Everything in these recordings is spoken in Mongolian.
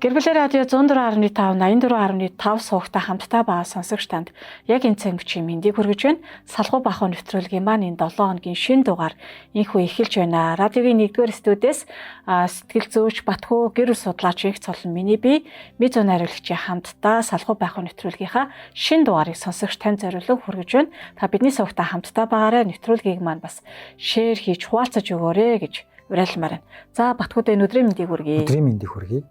Гэр бүлийн радио 104.5, 84.5 суугтай хамтдаа байгаа сонсогч танд яг энэ цаг мөчийн мэндийг хүргэж байна. Салгуу бахуу нэвтрүүлгийн маань энэ 7 хоногийн шинэ дугаар инхүү эхэлж байна. Радиогийн 1-р студиэс сэтгэл зүйч Батхүү гэр бүл судлаач их цолон миний бие Мизон хариулагчийн хамтдаа салгуу бахуу нэвтрүүлгийнхаа шинэ дугаарыг сонсогч танд зориулан хүргэж байна. Та бидний суугтай хамтдаа байгаарай. Нэвтрүүлгийг маань бас шеэр хийж хуваалцаж өгөөрэй гэж уриалмаар байна. За Батхүүд энэ өдрийн мэндийг хүргэе. Өдрийн мэндийг хүргэе.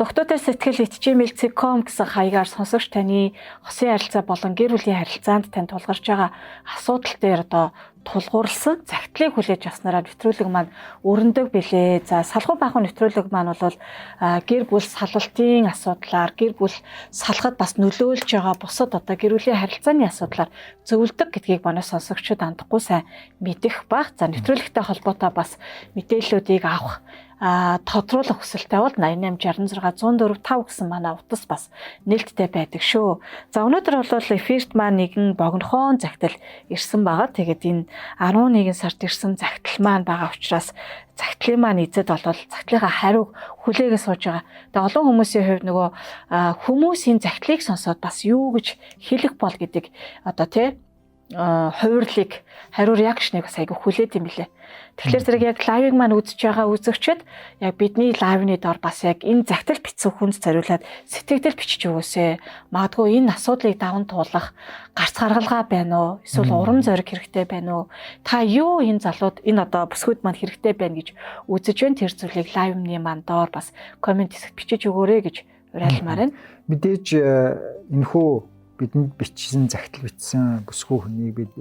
Доктортой сэтгэл итгмэл.com гэсэн хаягаар сонсогч таны хосын харилцаа болон гэр бүлийн харилцаанд тань тулгарч байгаа асуудал дээр тулгуурласан загтлыг хүлээж авснараа нэвтрүүлэг маань өрнөдөг билээ. За салгуу бахуу нэвтрүүлэг маань бол гэр бүл салалтын асуудлаар гэр бүл салахад бас нөлөөлж байгаа бусад гэр бүлийн харилцааны асуудлаар зөвлөдөг гэдгийг манай сонсогчид андахгүй сайн мэдэх баг. За нэвтрүүлэгтэй холбоотой бас мэдээллүүдийг авах тодруулах хүсэлтэй бол 88 66 104 5 гэсэн манай утас бас нээлттэй байдаг шүү. За өнөөдөр бол эфирт маань нэгэн богинохон загтал ирсэн байгаа. Тэгээд энэ 11 сард ирсэн загтал маань байгаа учраас загтлын маань эзэд бол загтлынхаа хариуг хүлээгээ сууж байгаа. Тэгээд олон хүмүүсийн хувьд нөгөө хүмүүсийн загтлыг сонсоод бас юу гэж хэлэх бол гэдэг хувирлыг хариу реакшныг бас айгүй хүлээд юм билээ. Тэгэхээр зэрэг яг лайвыг маань үзэж байгаа үзэгчид яг бидний лайвны дор бас яг энэ загтал бичсэн хүнд зориулаад сэтгэгдэл бичиж өгөөсэй. Магадгүй энэ асуудлыг даван туулах гарц гаргалгаа байна уу? Эсвэл урам зориг хэрэгтэй байна уу? Та юу энэ залууд энэ бүсгүүд маань хэрэгтэй байна гэж үзэж байна. Тэр зүйлийг лайвны маань доор бас комент хэсэгт бичиж өгөөрэй гэж уриалмаар байна. Мэдээж энэхүү бидэнд бичсэн загтал бичсэн бүсгүй хүнийг бид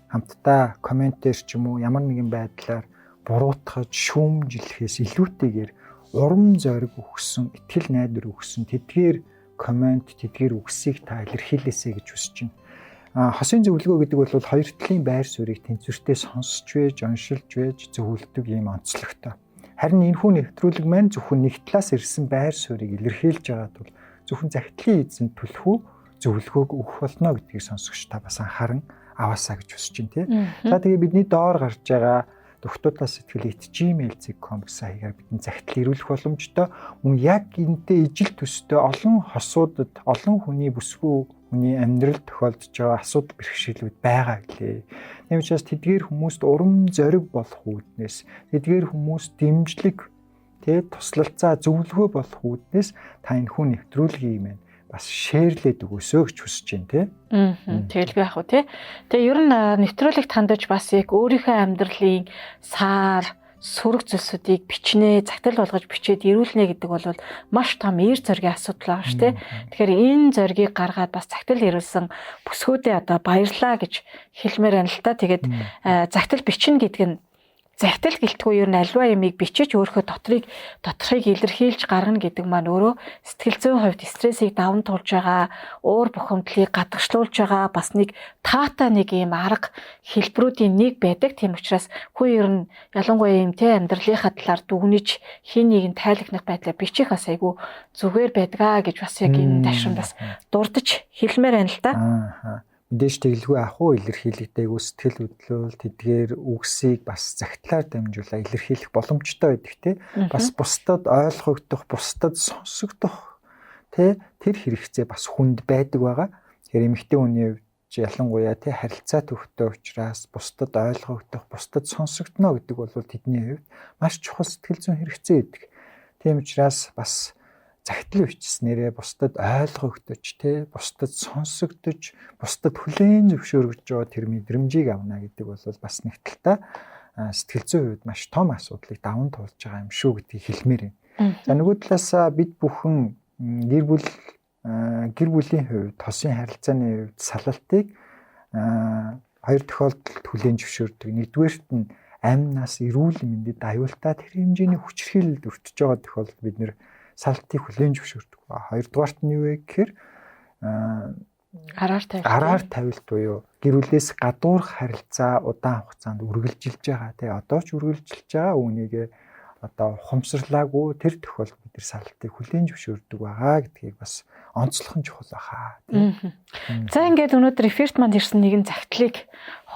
хамтдаа комментээр ч юм уу ямар нэгэн байдлаар буруутгаж шүүмжлэхээс илүүтэйгээр урам зориг өгсөн, итгэл найдвар өгсөн тэдгээр коммент, тэдгээр үгсийг та илэрхийлээсэй гэж хүсэж байна. Хосын зөвлөгөө гэдэг бол хоёр талын байр суурийг тэнцвэртэй сонсч вэж, уншилж вэж зөвлөдөг юм онцлогтой. Харин энэхүү нэвтрүүлэг маань зөвхөн нэг талаас ирсэн байр суурийг илэрхийлж байгаа тул зөвхөн загтлын эзэн түлхүү зөвлөгөөг өгөх болно гэдгийг сонсогч та бас анхааран аваасаа гэж хүсэж байна тий. За тэгээ бидний доор гарч байгаа дохтуудаа сэтгэл итгмэл.com гэсэн хаягаар бидний загтал ирүүлэх боломжтой. Мөн яг энэтэй ижил төстэй олон хосуудад олон хүний бүсгүй хүний амьдрал тохиолдож байгаа асуудал бэрхшээлүүд байгаа гэлээ. Тийм учраас тэдгээр хүмүүст урам зориг болох үүднээс тэдгээр хүмүүст дэмжлэг тий туслалцаа зөвлөгөө болох үүднээс та энэ хүн нэвтрүүлгийг маань бас шеэрлээд өгөөсөө гэж хүсэж байна тий. Тэгэлгүй яах вэ тий. Тэгээ ер нь нэвтрүүлэгт хандаж бас яг өөрийнхөө амьдралын саар сүрэг зүйлсүүдийг бичнэ, загтал болгож бичээд ирүүлнэ гэдэг бол маш том эер зоригийн асуудал байгаа шүү тий. Тэгэхээр энэ зоригийг гаргаад бас загтал ирүүлсэн бүсгүүдэд баярлаа гэж хэлмээр байна л та. Тэгээд загтал бичнэ гэдэг нь загтал гэлтгүй ер нь альва ямиг бичиж өөрийнхөө доторхыг илэрхийлж гаргана гэдэг маань өөрөө сэтгэл зүйн хувьд стрессийг даван туулж байгаа, уур бухимдлыг гадагшлуулж байгаа бас нэг таатай нэг юм арга хэлбэрүүдийн нэг байдаг. Тийм учраас хүү ер нь ялангуяа юм те амьдралынхаа талаар дүгнэж хин нэгийг тайлагнах байдлаар бичих бас айгүй зүгээр байдгаа гэж бас яг энэ ташин бас дурдж хэлмээр байна л да. Мэдээж тэглгүй ахуй илэрхийлэгдэйг сэтгэл хөдлөл тэдгээр үгсийг бас загтлаар дамжуулаа илэрхийлэх боломжтой байдаг тий. Бас бусдад ойлгогдох, бусдад сонсогдох тий тэр хэрэгцээ бас хүнд байдаг байгаа. Тэгэхээр эмэгтэй хүний хувьд ялангуяа тий харилцаа төвхтэй учраас бусдад ойлгогдох, бусдад сонсогдно гэдэг бол тэдний хувьд маш чухал сэтгэл зүйн хэрэгцээ байдаг. Тийм учраас бас загтал бичснээрээ бусдад ойлгогдож тий бусдад сонсогдож бусдад хүлээн зөвшөөрөгдөж байгаа тэр мэдрэмжийг авна гэдэг бол бас нэг талдаа сэтгэл зүйн хувьд маш том асуудлыг даван туулж байгаа юм шүү гэдгийг хэлмээр байна. За нөгөө талаас бид бүхэн гэр бүлийн хувьд хосын харилцааны хувьд салалтыг хоёр тохиолдолд хүлээн зөвшөөрдөг. Нэгдүгээрт нь амнаас эрүүл мэндэд аюултай тэр хэмжээний хүчирхийлэлд өртөж байгаа тохиолдолд бид нэр салтыг хүлээн зөвшөөрдөг. Хоёрдугаарт нь юу вэ гэхээр араар тавилт буюу гэр бүлээс гадуурх харилцаа удаан хугацаанд үргэлжилж байгаа тий одоо ч үргэлжилж байгаа үүнийг ухамсарлаагүй тэр тохиолдолд бид нар салтыг хүлээн зөвшөөрдөг байгаа гэдгийг бас онцлох нь чухал баха тий. За ингээд өнөөдөр эфирт манд ирсэн нэгэн загтлыг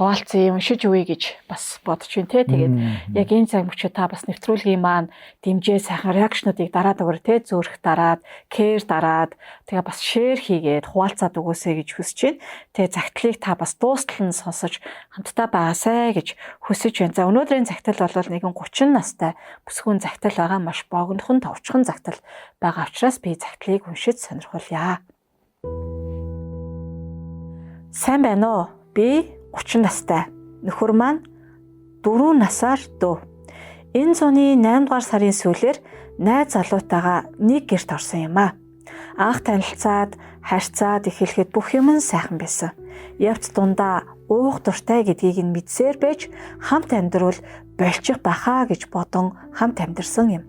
хуваалцсан уншиж өгье гэж бас бодож байна те. Тэгээд яг энэ цаг мөчид та бас нэвтрүүлгийн маань дэмжээ сайхан реакшнуудыг дараад өгөр те, зөөрөх дараад, кэр дараад тэгээ бас шеэр хийгээд хуваалцаад өгөөсэй гэж хүсэж байна. Тэгээ загтлыг та бас дуустал нь сонсож хамтдаа байгаасай гэж хүсэж байна. За өнөөдрийн загтал бол нэгэн 30 настай бүсгүйн загтал байгаа, маш богинохон товчхон загтал байгаа учраас би загтлыг уншиж сонирхуулъя. Сайн байна уу? Би 30 настай. Нөхөр маань 4 насаар дөө. Энэ зууны 8 дугаар сарын сүүлээр найз залуутайгаа нэг гэрт орсон юм аа. Анх танилцаад, харьцаад эхлэхэд бүх юм сайхан байсан. Явц дундаа уух дуртай гэдгийг нь мэдсээр байж хамт амьдрал болчих бахаа гэж бодон хамт амьдэрсэн юм.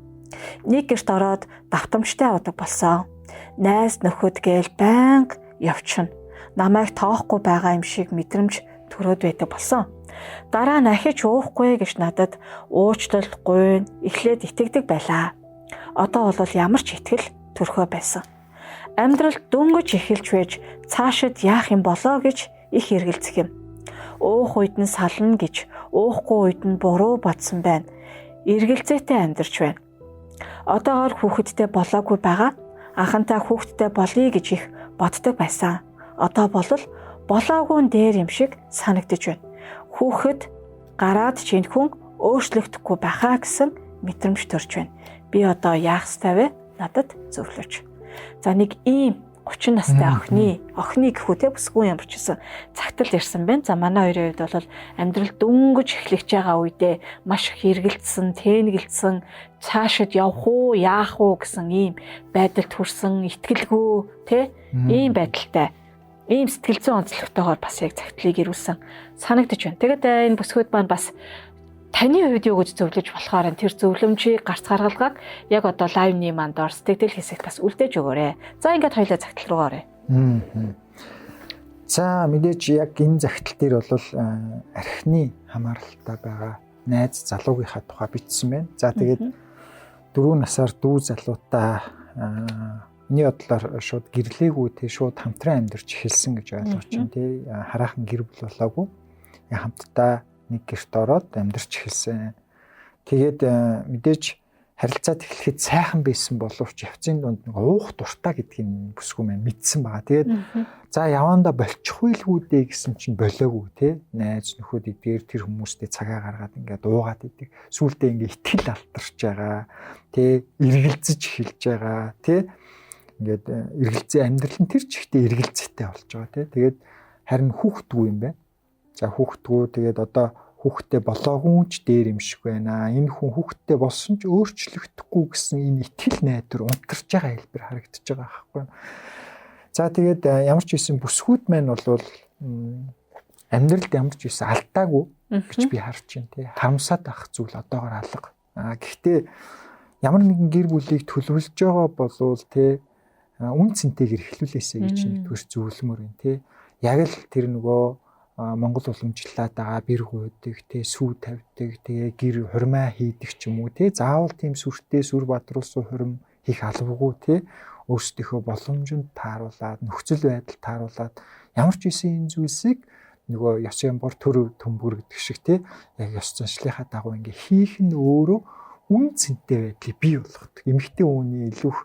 Нэг гэрт ороод давтамжтай удаг болсон. Найз нөхөд гээл байнга явчихна. Намайг тоохгүй байгаа юм шиг мэдрэмж төрөөд байдаг болсон. Дараа нь ахиж уухгүй гэж надад уучлал гуйн эхлээд итгэдэг байлаа. Одоо бол ямар ч итгэл төрхөө байсан. Амьдрал дөнгөж эхэлж байж цаашид яах юм болоо гэж их эргэлзэх юм. Уух үед нь сална гэж уухгүй үед нь буруу бодсон байна. Эргэлзээтэй амьдарч байна. Одоогоор хүүхэдтэй болоогүй байгаа. Анхантай хүүхэдтэй болъё гэж их боддог байсан. Одоо болоогүй дээр юм шиг санагдаж байна. Хүүхэд гараад чинхэн өөрчлөгдөхгүй байхаа гэсэн мэдрэмж төрж байна. Би одоо яах ёстой вэ? Надад зөвлөж. За нэг ийм 30 настай охины гэхүү те бүсгүй юм болчихсон цагтал ирсэн байна. За манай хоёрын хувьд бол амьдрал дөнгөж эхлэж байгаа үедээ маш их эргэлдсэн, тэнэгэлдсэн, цаашид явах уу, яах уу гэсэн ийм байдалд хүрсэн, итгэлгүй те ийм байдалтай. Ийм сэтгэл зүйн онцлогтойгоор бас яг цагтлыг ирүүлсэн санагдаж байна. Тэгээд энэ бүсгүйд маань бас таны хувьд юу гэж зөвлөж болохоор тэр зөвлөмжийг гарц гаргалгааг яг одоо лайвны манд ор сэтгэл хэсэгт бас үлдээж өгөөрэй. За ингээд хоёлаа цагтл руу оръё. За мэдээж яг энэ загтал дээр бол архины хамааралтай байгаа найз залуугийнхаа тухай бичсэн байна. За тэгээд 4 насаар дүү залуутай миний бодлоор шууд гэрлээгүй тий шууд хамтран амьдарч эхэлсэн гэж ойлгож байна тий хараахан гэр бүл болоогүй хамтдаа нэг гэрт ороод амьдарч эхэлсэн. Тэгээд мэдээж харилцаад эхлэхэд сайхан байсан боловч явцын дунд нэг уух дуртай гэдгийг бүсгүй маань мэдсэн байгаа. Тэгээд за явандаа болчихгүй л үүдээ гэсэн чинь болоогүй тий найз нөхөд эдгээр тэр хүмүүстэй цагаа гаргаад ингээд уугаад идэг. Сүүлдээ ингээд итгэл алдарч байгаа тий эргэлзэж эхэлж байгаа тий ингээд эргэлзээ амьдрал нь тэр чигтээ эргэлзээтэй болж байгаа тий. Тэгээд харин хүүхдгүй юм байна. За хүүхдгүй тэгээд одоо хүүхдтэй болоогүй ч дээр юм шиг байна. Энэ хүн хүүхдтэй болсон ч өөрчлөгдөхгүй гэсэн энэ итгэл найдвар унтарч байгаа хэлбэр харагдаж байгаа байхгүй. За тэгээд ямар ч байсан бүсгүүд маань бол амьдралд ямар ч байсан алдаагүй гэж би харж байна тий. Харамсаад байх зүйл одоогоор алга. Гэхдээ ямар нэгэн гэр бүлийг төлөвлөж байгаа болвол тий үн цэнтэйгээр эхлүүлээсэй гэж нэгдүгээр зөвлөмөр байна тий. Яг л тэр нөгөө Монгол уламжлалаад байгаа бэр гүйдэг тий сүү тавьдаг тэгээ гэр хурмаа хийдэг ч юм уу тий заавал тийм сүртэй сүр бадруулсан хурим хийх албагүй тий өөрсдийнхөө боломжинд тааруулаад нөхцөл байдал тааруулаад ямар ч үсэн энэ зүйлсийг нөгөө ёс ямбар төр төмбөр гэдэг шиг тий яг ёс заншлихаа дагуу ингээ хийх нь өөрөө үн цэнтэй байдлыг бий болгодог. Эмэгтэй хүний илүү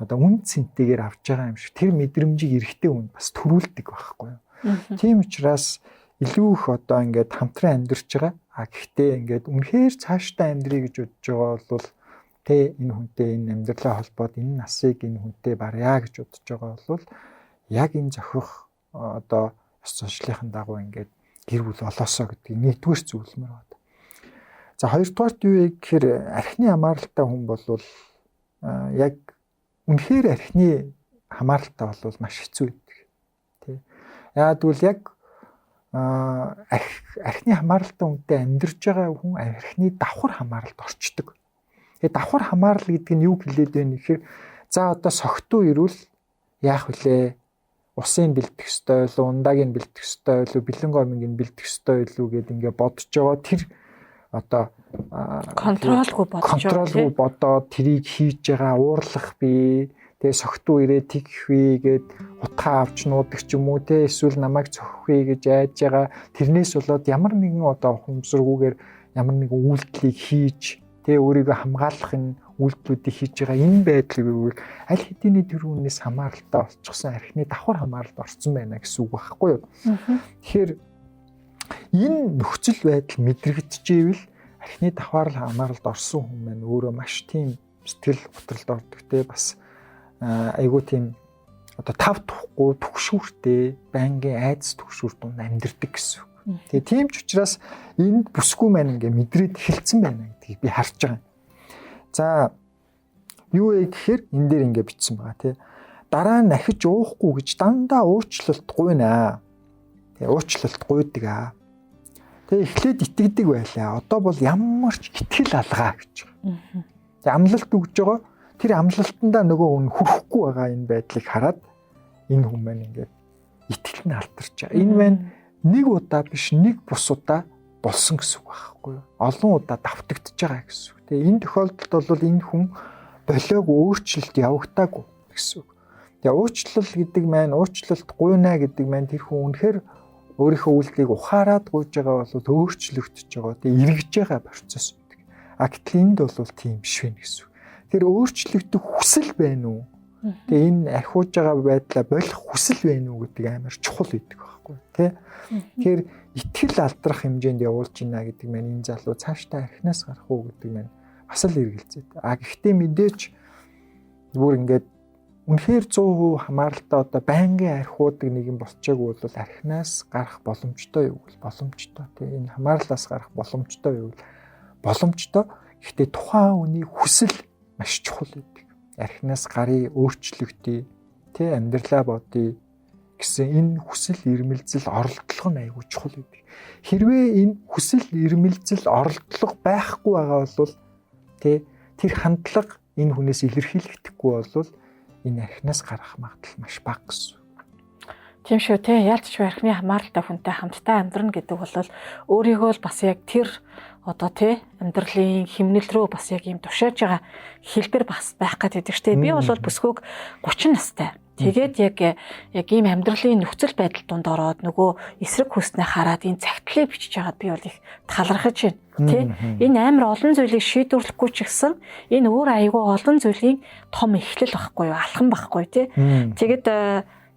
одоо үн цэнтэйгээр авч байгаа юм шиг тэр мэдрэмжийг эрэгтэй хүн бас төрүүлдэг байхгүй юу. Тийм учраас илүү их одоо ингээд хамтран амьдарч байгаа. Гэхдээ ингээд үнэхээр цаашдаа амьдрий гэж бодож байгаа бол тэ энэ хүнтэй энэ амьдралаа холбоод энэ насыг энэ хүнтэй барья гэж бодож байгаа бол яг энэ зохих одоо ёс заншлихын дагуу ингээд гэр бүл олоосоо гэдэг нэгдүгээр зөвлөмөр байна. За хоёрдугаарт юу вэ гэхээр архины хамааралтай хүн бол яг үнэхээр архины хамааралтай бол маш хэцүү байдаг. Тэ. Яг бол яг архины хамааралтай хүнтэй амьдарч байгаа хүн архины давхар хамааралд орчдөг. Тэгээ давхар хамаарал гэдэг нь юу хэлээд байна гэхээр за одоо согтуу ирвэл яах вүлээ? Усын бэлдэх ёстой юу, ундагийн бэлдэх ёстой юу, бэлэн гомгийн бэлдэх ёстой юу гэд ингээ бодож байгаа тэр одоо контролгүй бодоод тэрийг хийж байгаа уурлах бий. Тэгээ согтуу ирээ тэгхвээ гэд утгаа авч нуудаг ч юм уу те эсвэл намайг цохихвээ гэж айж байгаа. Тэрнээс болоод ямар нэгэн одоо ухамсаргүйгээр ямар нэгэн үйлдэлийг хийж те өөрийгөө хамгаалахын үйлдэлүүдийг хийж байгаа энэ байдлыг аль хэдийн тэр хүнээс хамааралтай олчихсан архины давхар хамааралд орсон байна гэсэн үг байхгүй юу. Тэгэхээр энэ нөхцөл байдал мэдрэгдчихэвэл архины давхар хамааралд орсон хүн маань өөрөө маш тийм сэтгэл готролд ордог те бас айгуу тийм одоо тав тухгүй түгшүүртэй байнгын айдас түгшүүр дунд амьдэрдэг гэсэн үг. Тэгээ тийм ч учраас энд бүсгүй маань ингээ мэдрээд эхэлсэн байна гэдгийг би харж байгаа юм. За юу вэ гэхээр энэ дээр ингээ бичсэн байгаа тий. Дараа нь ахиж уухгүй гэж дандаа уучлалт гуйнаа. Тэгээ уучлалт гуйдаг аа. Тэгээ эхлээд итгэдэг байлаа. Одоо бол ямар ч итгэл алгаа гэж. Тэгээ амлалт өгж байгаа. Тэр амлалтандаа нөгөө хүн хүрхгүй байгаа энэ байдлыг хараад энэ хүн маань ингээд итгэл нь алдарч байгаа. Энэ маань нэг удаа биш нэг бус удаа болсон гэсэн үг байхгүй юу? Олон удаа давтагдж байгаа гэсэн үг. Тэгээ энэ тохиолдолд бол энэ хүн болоог өөрчлөлт явагдаагүй гэсэн үг. Тэгээ уучлал гэдэг маань уучлалт гуйна гэдэг маань тэр хүн үнэхээр өөрийнхөө үйлдэлийг ухаарад гуйж байгаа бол өөрчлөгдөж байгаа. Тэгээ эргэж байгаа процесс үүдэг. Гэтэл энд бол тийм биш вэ гэсэн үг. Тэр өөрчлөгдөх хүсэл байна уу? Тэгээ энэ архиуж байгаа байдлаа болох хүсэл байна уу гэдэг амар чухал байдаг байхгүй тий. Тэгэхээр итгэл алдрах хэмжээнд явуулж байна гэдэг маань энэ залуу цаашдаа архинаас гарах уу гэдэг маань бас л эргэлзээд. Гэхдээ мэдээж зүгээр ингээд үнэхээр 100% хамааралтай одоо байнгын архиудаг нэг юм болчихоогүй бол архинаас гарах боломжтой юу вэ? Боломжтой тий. Энэ хамаарлаас гарах боломжтой юу вэ? Боломжтой. Гэхдээ тухайн хүний хүсэл маш чухал байдаг. Архинаас гарыг өөрчлөгдөе, тэ амьдралаа бодъё гэсэн энэ хүсэл эрмэлзэл оролдлого нь айгүй чухал байдаг. Хэрвээ энэ хүсэл эрмэлзэл оролдлого байхгүй байгаа бол тэ тэр хандлага энэ хүнээс илэрхийлэгдэхгүй бол энэ архинаас гарах магадлал маш бага гэсэн. Тийм шүү те яалтч архины хамааралтай хүнтэй хамтдаа амьдрна гэдэг бол өөрийгөө л бас яг тэр одоо тий амьдралын химнэл рүү бас яг юм тушааж байгаа хэлбэр бас байх гэдэг штеп. Би бол бүсгүйг 30 настай. Тэгээд яг ийм амьдралын нөхцөл байдал донд ороод нөгөө эсрэг хүснээ хараад энэ цагтлыг бичиж байгаад би бол их талархаж байна. Тий энэ амар олон зүйлийг шийдвэрлэхгүй ч гэсэн энэ өөр аягүй олон зүйлийн том эхлэл байхгүй юу, алхам байхгүй тий. Тэгээд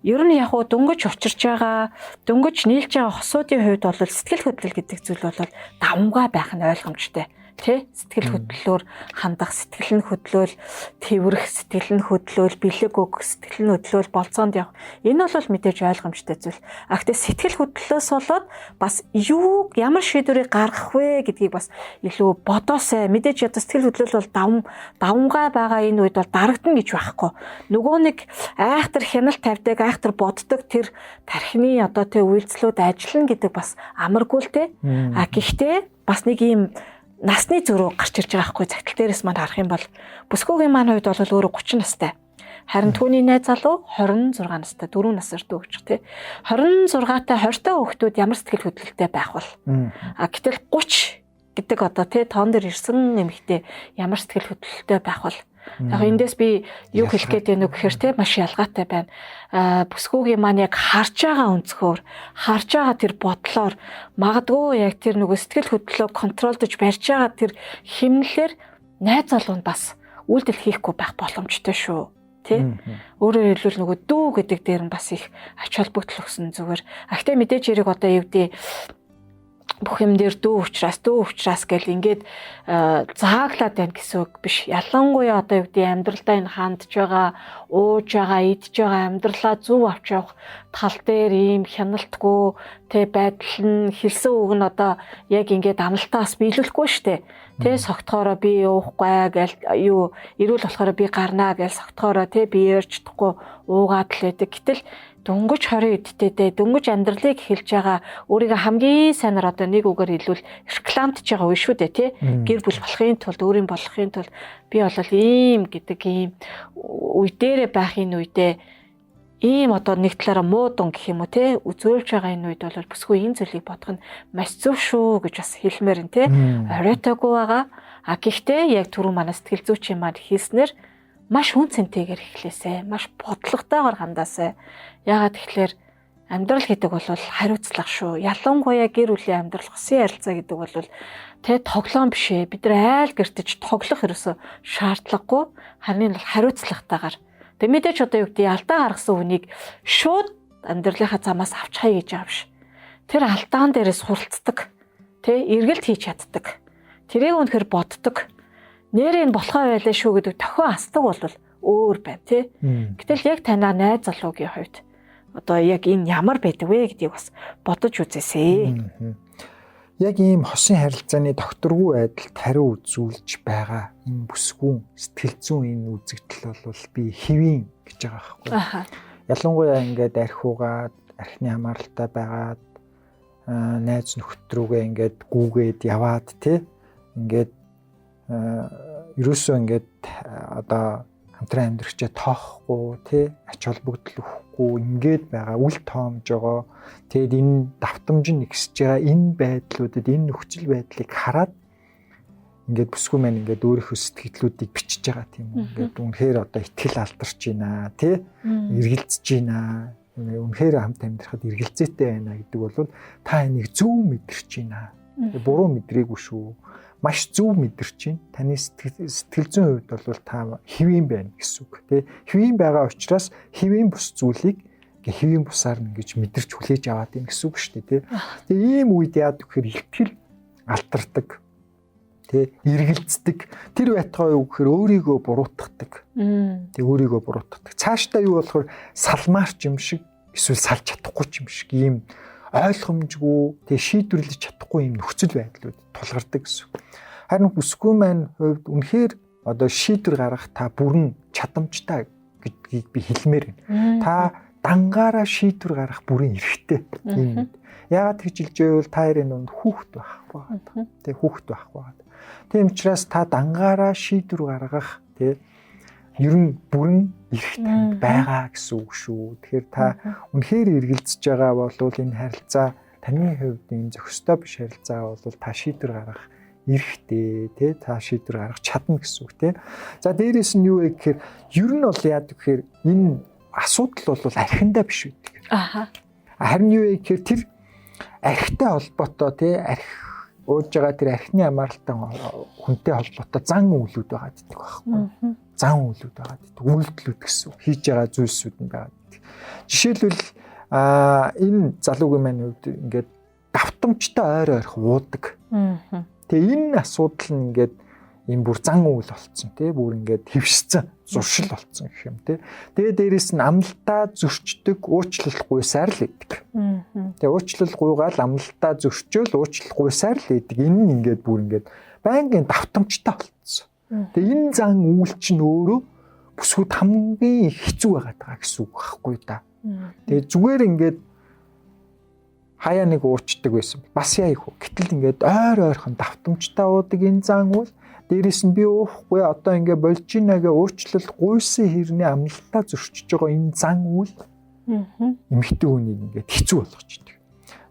ер нь яг уу дөнгөж учирч байгаа, дөнгөж нийлж байгаа хосуудын хувьд бол сэтгэл хөдлөл гэдэг зүйл бол давмгай байх нь ойлгомжтой. Тэ сэтгэл хөдлөлөөр хандах, сэтгэл нь хөдлөөл, тэрвэрх, сэтгэл нь хөдлөөл, бэлэг өг, сэтгэл нь хөдлөөл болцоонд явах. Энэ бол мэдээж ойлгомжтой зүйл. Гэхдээ сэтгэл хөдлөлөөс болоод бас юу ямар шийдвэрийг гаргах вэ гэдгийг бас илүү бодоосай. Мэдээж ядаа сэтгэл хөдлөл бол давмгай байгаа энэ үед бол дарагдана гэж байхгүй. Нөгөө нэг айхтар хяналт тавьдаг, айхтар боддог тэр тархины одоо тэ үйлчлүүд ажиллана гэдэг бас амаргүй л тэ. Гэхдээ бас нэг юм насны зөрүү гарч ирж байгаа хгүй загтал дээрээс маань харах юм бол бүсгүйгийн маань хувьд бол өөрөө 30 настай. Харин түүний найз залуу 26 настай, 4 нас өртөө өгч тий. 26-тай 20-тай хүүхдүүд ямар сэтгэл хөдлөлтэй байх бол. Гэтэл 30 гэдэг одоо тий тоон дээр ирсэн нэмэгтэй ямар сэтгэл хөдлөлтэй байх бол. Яг эндээс би юу хэлэх гээд байна вэ гэхээр те маш ялгаатай байна. Бүсгүйгийн маань яг харж байгаа өнцгөр, харж байгаа тэр бодлоор магадгүй яг тэр нөгөө сэтгэл хөдлөлөө контролдож барьж байгаа тэр химнэлээр найз залуунд бас үйлдэл хийхгүй байх боломжтой шүү. Тэ? Өөрөөр хэлбэл нөгөө дүү гэдэг дээр нь бас их ач холбогдол өгсөн зүгээр. Гэхдээ мэдээж хэрэг одоо юу гэдэг бүх юм дээр дүү ухраас гэл ингээд зааглаад байна гэсэн үг биш. Ялангуяа одоо юу гэдэг амьдралдаа энэ хандж байгаа, ууж байгаа, идж байгаа амьдралаа зөв авч явах тал дээр ийм хяналтгүй тэ байдал нь хэлсэн үг нь одоо яг ингээд амлалтаас биелүүлэхгүй штэ. Тэ согтохоороо би уухгүй гэл юу эрүүл болохоор би гарнаа гэл согтохоороо тэ би ярьж чадахгүй уугаад л байдаг. Гэтэл дөнгөж 20 эдтэйдээ дөнгөж амьдралыг эхэлж байгаа өөрийгөө хамгийн сайнаар одоо нэг үгээр хэлвэл рекламдж байгаа үе шүү дээ тий. Гэр бүл болохын тулд өөрийн болохын тулд би бол ийм гэдэг ийм үе дээрээ байх энэ үедээ ийм одоо нэг талаараа муу дун гэх юм уу тий үзүүлж байгаа энэ үед бол бүсгүй энэ зүйлийг бодох нь маш зөв шүү гэж бас хэлмээр нь тий оройтойгоо байгаа. Гэхдээ яг түрүү манай сэтгэл зүйчийн маань хэлснээр маш үн цэнтэйгээр эхлэсэ, маш бодлоготойгоор хандаасай. Яагаад тэгэхээр амьдрал гэдэг бол хариуцлага шүү. Ялангуяа гэр бүлийн амьдрал, хосын харилцаа гэдэг бол тоглоом биш ээ. Бид нар айл гэртэж тоглох ерөөсө шаардлагагүй. Харин бол хариуцлагатайгаар. Тэг мэдээч одоо юу гэдэг алдаа гаргасан хүнийг шууд амьдралынхаа замаас авч хай гэж байгаа биш. Тэр алдаан дээрээс хуралцдаг. Эргэлт хийж чаддаг. Тэрийг үнэхээр боддог. Нэрээ нь болохоо байлаа шүү гэдэг тохио асдаг бол өөр байна Гэтэл яг танаа найз залуугийн хувьд одоо яг энэ ямар байдаг вэ гэдгийг бас бодож үзээсэй. Яг ийм хосын харилцааны докторгүй байдалд хариу үзүүлж байгаа энэ бүсгүүн сэтгэл зүйн энэ үзэгдэл бол би хэвийн гэж байгаа байхгүй. Ялангуяа ингээд архиугаад архины хамааралтай байгаад найз нөхөд рүүгээ ингээд гүүгээд яваад ингээд ерөөсөө ингээд одоо хамтран амьдрахчаа тоохгүй ач холбогдол өгөхгүй ингээд байгаа үл тоомж байгаа. Тэгэд энэ давтамж нь ихсэж байгаа энэ байдлуудад энэ нөхцөл байдлыг хараад ингээд бүсгүй маань ингээд өөрийнхөө сэтгэлдлүүдийг бичиж байгаа тийм үү. Ингээд үнэхээр одоо итгэл алдарч байна эргэлзэж байна. Үнэхээр хамт амьдрахад эргэлзээтэй байна гэдэг бол та энийг зөв мэдэрч байна. Буруу мэдрээгүй шүү. Маш зөв мэдэрч байна. Таны сэтгэл зүйн хувьд бол та хэвийн байна гэсэн үг Хэвийн байгаа учраас хэвийн бус зүйлийг хэвийн бусаар ингэж мэдэрч хүлээж аваад юм гэсэн үг шүү дээ Тэгээ ийм үед яадаг гэхээр итгэл алдардаг эргэлздэг. Тэр байтугай юу гэхээр өөрийгөө буруутгадаг. Өөрийгөө буруутгадаг. Цаашдаа юу болохоор салмаарч юм шиг эсвэл салж чадахгүй юм шиг ийм ойлгомжгүй шийдвэрлэж чадахгүй юм нөхцөл байдлууд тулгардаг гэсэн. Харин бүсгүй маань хувьд үнэхээр одоо шийдвэр гаргах та бүрэн чадамжтай гэдгийг би хэлмээр байна. Та дангаараа шийдвэр гаргах бүрэн эрхтэй юм. Яагаад гэж хэлж байвал та хоёрын дунд хүүхэд байхгүй байна. Хүүхэд байхгүй байна. Тийм учраас та дангаараа шийдвэр гаргах ер нь бүрэн эрх танд байгаа гэсэн үг шүү. Тэгэхээр та үнэхээр эргэлзэж байгаа бол энэ харилцаа таны хувьд энэ зохистой биш харилцаа бол та шийдвэр гаргах эрхтэй та шийдвэр гаргах чадна гэсэн үг За дээрээс нь юу вэ гэхээр ер нь бол яадаг гэхээр энэ асуудал бол архиндаа биш үүдэг. Харин юу вэ гэхээр тэр архитай холбоотой архи ууж байгаа тэр архины хамааралтай хүнтэй холбоотой зан үйлүүд байгаа гэдэг байхгүй. Зан үйлүүд байгаа гэдэг. Үйлдэлүүд гэсэн үг. Хийж байгаа зүйлсүүд нь байгаа гэдэг. Жишээлбэл энэ залуугийн маань хувьд ингээд давтамжтай ойр ойрхон уудаг. Тэгээ энэ асуудал нь ингээд энэ бүр зан үйл болцсон бүр ингээд хэвшсэн зуршил болцсон гэх юм Тэгээ дээрэс нь амлалтаа зөрчдөг уучлал гуйсаар л идэг. Тэгээ уучлал гуйгаал амлалтаа зөрчөөл уучлал гуйсаар л идэг. Энэ нь ингээд бүр ингээд байнгын давтамжтай болцсон. Тэгээ энэ зан үйл чинь өөрөө бүсгүүд хамгийн хэцүү байгаа гэсэн үг байхгүй да. Тэгээ зүгээр ингээд хаяа нэг уучдаг байсан. Бас яа их. Гэтэл ингээд ойр ойрхон давтамжтай уудаг энэ зан үйл дээрээс нь би уухгүй одоо ингээ болж ийнагээ уучлал гуйсан хэрний амлалтаа зөрчиж байгаа энэ зан үйл эмэгтэй хүнийг ингээ хэцүү болгож идэг.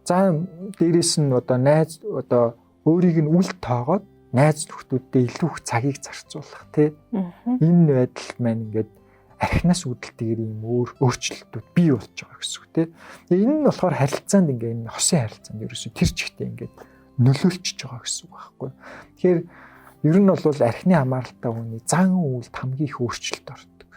За дээрээс нь одоо найз одоо өөрийг нь үл тоогоод найз нөхдүүдтэй илүү их цагийг зарцуулах энэ байдал маань ингээ архинаас үүдэлтэйгээр ийм өөрчлөлтүүд бий болж байгаа гэсэн үг Энэ нь болохоор харилцаанд ингээ энэ хосын харилцаанд ерөөсөө тэр чигтээ ингээ нөлөөлчихөж байгаа гэсэн үг байхгүй. Тэгэхээр ер нь бол архины хамааралтай хүний зан үйлд хамгийн их өөрчлөлт ордог.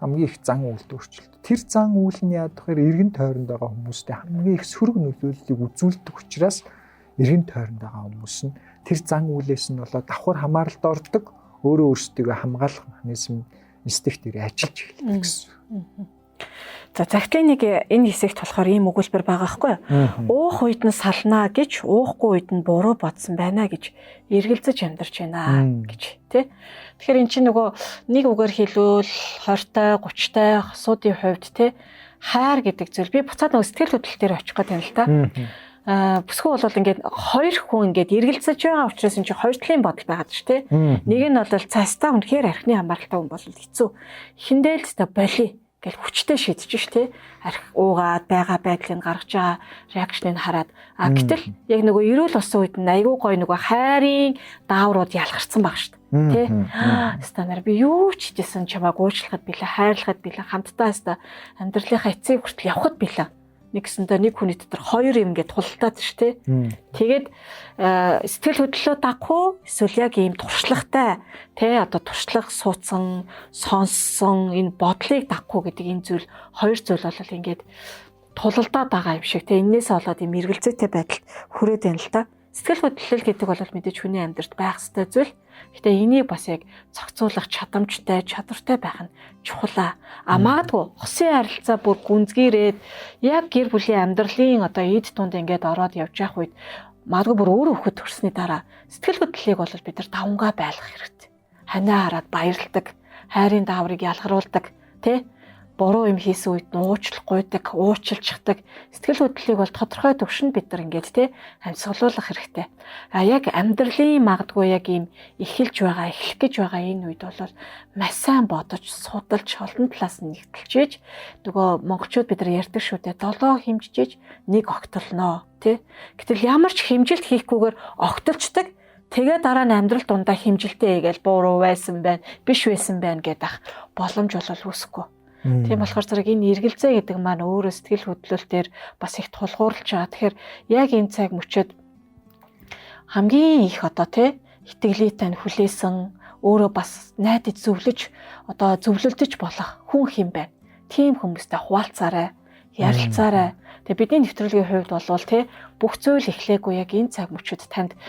Хамгийн их зан үйлд өөрчлөлт. Тэр зан үйл нь яадаг вэ? Эргэн тойронд байгаа хүмүүстэй хамгийн их сөрөг нөлөөллийг үзүүлдэг учраас эргэн тойронд байгаа хүмүүс нь тэр зан үйлээс нь болоод давхар хамааралд ордог. Өөрөө өөрсдөө хамгаалах механизм инстинкт дээр ажиллаж эхэлдэг гэсэн. За загтлын нэг энэ хэсэгт болохоор ийм өгүүлбэр байгаа байхгүй юу? Уух үед нь салнаа гэж, уухгүй үед нь буруу бодсон байна гэж эргэлзэж амьдарч байна гэж Тэгэхээр эн чинь нөгөө нэг үгээр хэлвэл 20-тай 30-тай хосуудын хувьд хайр гэдэг зүйл би буцаад нөгөө сэтгэл хөдлөл дээр очих гэдэг юм л та. Бүсгүй бол ингээд хоёр хүн ингээд эргэлзэж байгаа учраас энэ чинь хоёр талын бодол байгаад ш Нэг нь бол цаастаа үнэхээр архины хамааралтай хүн бол хэцүү. Эхэндээ л та боли гэл хүчтэй шийдэж ш арх уугаад байгаа байдлыг гаргаж байгаа реакцийг хараад гэтэл яг нөгөө эрүүл болсон үед нь айгүй гоё нөгөө хайрын дааврууд ялгарсан баг ш Тэ? Станаар би юу ч хийжсэн чамайг уучлахад билээ, хайрлахад билээ, хамтдаа хэвээр амьдралынхаа эцэг хүртэл явхад билээ. Нэгсэндээ нэг хүний дотор хоёр юм ингээд тултаад ш тэ. Тэгээд сэтгэл хөдлөлөө дагах эсвэл яг ийм туршлагатай тэ одоо туршлага суудсан, сонссон энэ бодлыг дагах гэдэг энэ зүйл хоёр зүйл бол ингээд тулалдаад байгаа юм шиг тэ. Эннээс болоод ийм эргэлзээтэй байдалд хүрээд байна л да. Сэтгэл хөдлөл гэдэг бол мэдээж хүний амьдралд байх ёстой зүйл. Гэтэ энийг бас яг зохицуулах чадамжтай, чадвартай байх нь чухал. Магадгүй хосын харилцаа бүр гүнзгийрээд яг гэр бүлийн амьдралын одоо эд тунд ингээд ороод явж явах үед магадгүй бүр өөрөө хөхөд төрсний дараа сэтгэл хөдлөлийг бол бид нар давнгаа байлгах хэрэгтэй. Ханаа хараад баярлдаг, хайрын дааврыг ялгаруулдаг, тэ? Буруу юм хийсэн үед нуучлах гуйдаг, уучлчихдаг сэтгэл хөдлөлийг бол тодорхой төвшөнд бид нар ингээд тэ амьсгалуулах хэрэгтэй. Яг амьдралын магадгүй яг ийм эхэлж эхлэх гэж байгаа энэ үед бол маш сайн бодож, судалж, олон талаас нь нэгтэлж нөгөө монголчууд бид нар ярьдаг шүү дээ. 7 хэмжиж нэг огтолноо тэ. Гэтэл ямар ч хэмжилт хийхгүйгээр огтолчдаг. Тэгээ дараа нь амьдрал дундаа хэмжилтээ хийгээл буруу байсан байна, биш байсан байна гэдэг боломж бол үүсэхгүй. Тийм болохоор зэрэг энэ эргэлзээ гэдэг маань өөрөө сэтгэл хөдлөлтөөр бас их тулгуурлаж байгаа. Тэгэхээр яг энэ цаг мөчөд хамгийн их одоо тий итгэлийтэй хүлээсэн өөрөө бас найдаж зөвлөж одоо зөвлөлдөж болох хүн хэм байна. Тийм хүмүүстэй хуваалцаарай, ярилцаарай. Тэгээ бидний нэвтрүүлгийн хувьд бол тий бүх зүйл эхлээгүй яг энэ цаг мөчөд танд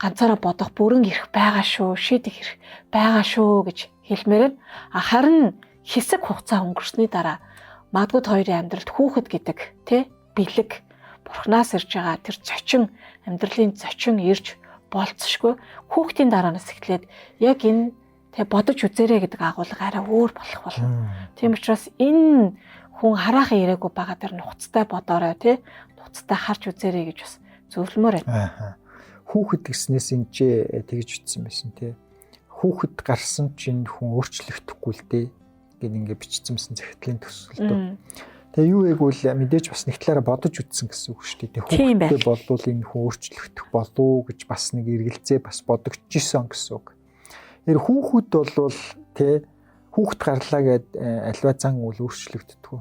ганцаараа бодох бүрэн эрх байгаа шүү, шийдэх эрх байгаа шүү гэж хэлмээр нь. Харин хэсэг хугацаа өнгөрсний дараа магадгүй хоёрын амьдралд хүүхэд гэдэг тий бэлэг бурхнаас ирж байгаа тэр зочин амьдралын зочин ирж болцсошгүй хүүхдийн дараанаас эхлээд яг энэ тий бодож үзээрэй гэдэг агуулга арай өөр болох болно. Тийм учраас энэ хүн хараахан ирээгүй байгаа тэр нухацтай бодоорой тий нухацтай харж үзээрэй гэж бас зөвлөмөр байна. Хүүхэд гэснээс энэ ч тэгж ütсэн байсан тий. Хүүхэд гарсан чинь хүн өөрчлөгдөхгүй л дээ гэд ингээ бичсэн байсан захидлын төсөлдөө. Тэгээ юу яг үл мэдээж бас нэг талаараа бодож үтсэн гэсэн үг шүү дээ. Хүүхдтэй болвол энэ хүн өөрчлөгдөх болов гэж бас нэг эргэлзээ бас бодогдчихсон гэсэн үг. Тэр хүүхэд болвол тэ хүүхэд гарлаа гэд альва зан үл өөрчлөгддөг.